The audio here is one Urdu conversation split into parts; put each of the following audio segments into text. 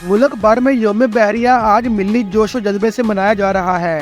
ملک بھر میں یوم بحریہ آج ملی جوش و جذبے سے منایا جا رہا ہے۔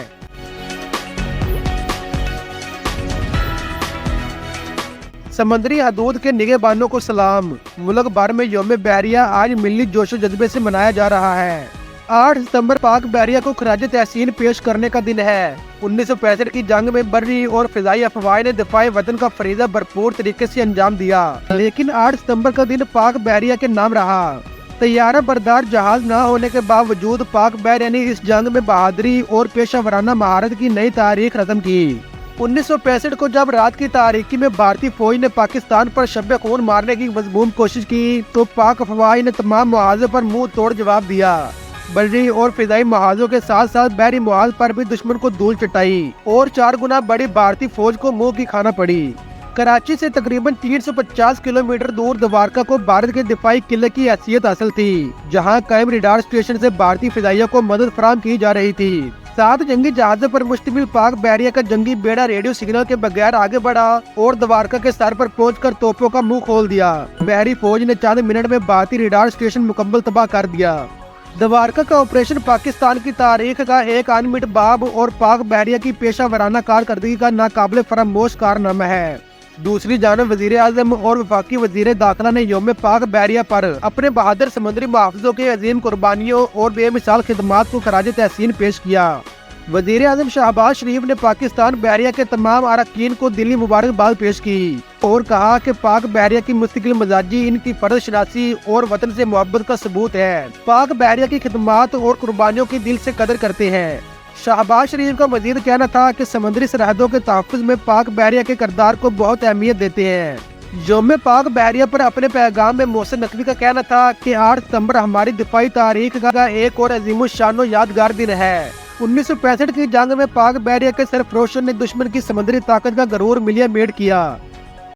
سمندری حدود کے نگہبانوں کو سلام۔ ملک بھر میں یوم بحریہ آج ملی جوش و جذبے سے منایا جا رہا ہے۔ 8 ستمبر پاک بحریہ کو خراج تحسین پیش کرنے کا دن ہے۔ 1965 کی جنگ میں بری اور فضائی افواج نے دفاع وطن کا فریضہ بھرپور طریقے سے انجام دیا، لیکن 8 ستمبر کا دن پاک بحریہ کے نام رہا۔ طیارہ بردار جہاز نہ ہونے کے باوجود پاک بحریہ نے اس جنگ میں بہادری اور پیشہ ورانہ مہارت کی نئی تاریخ رقم کی۔ 1965 کو جب رات کی تاریکی میں بھارتی فوج نے پاکستان پر شب خون مارنے کی مذموم کوشش کی تو پاک افواج نے تمام محاذوں پر منہ توڑ جواب دیا۔ بری اور فضائی محاذوں کے ساتھ ساتھ بحری محاذ پر بھی دشمن کو دھول چٹائی اور 4 گنا بڑی بھارتی فوج کو منہ کی کھانا پڑی۔ کراچی سے تقریباً 350 کلومیٹر دور دوارکا کو بھارت کے دفاعی قلعے کی حیثیت حاصل تھی، جہاں قائم ریڈار اسٹیشن سے بھارتی فضائیہ کو مدد فراہم کی جا رہی تھی۔ 7 جنگی جہازوں پر مشتمل پاک بحریہ کا جنگی بیڑا ریڈیو سگنل کے بغیر آگے بڑھا اور دوارکا کے سر پر پہنچ کر توپوں کا منہ کھول دیا۔ بحری فوج نے چند منٹ میں بھارتی ریڈار اسٹیشن مکمل تباہ کر دیا۔ دوارکا کا آپریشن پاکستان کی تاریخ کا ایک انمٹ باب اور پاک بحریہ کی پیشہ ورانہ کارکردگی کا ناقابل فراموش کارنامہ ہے۔ دوسری جانب وزیر اعظم اور وفاقی وزیر داخلہ نے یوم پاک بحریہ پر اپنے بہادر سمندری محافظوں کے عظیم قربانیوں اور بے مثال خدمات کو خراج تحسین پیش کیا۔ وزیر اعظم شہباز شریف نے پاکستان بحریہ کے تمام اراکین کو دلی مبارکباد پیش کی اور کہا کہ پاک بحریہ کی مستقل مزاجی ان کی فرض شناسی اور وطن سے محبت کا ثبوت ہے۔ پاک بحریہ کی خدمات اور قربانیوں کی دل سے قدر کرتے ہیں۔ شہباز شریف کا مزید کہنا تھا کہ سمندری سرحدوں کے تحفظ میں پاک بحریہ کے کردار کو بہت اہمیت دیتے ہیں۔ یوم پاک بحریہ پر اپنے پیغام میں محسن نقوی کا کہنا تھا کہ 8 ستمبر ہماری دفاعی تاریخ کا ایک اور عظیم الشان و یادگار دن ہے۔ 1965 کی جنگ میں پاک بحریہ کے سرفروشوں نے دشمن کی سمندری طاقت کا غرور ملیہ میٹ کیا۔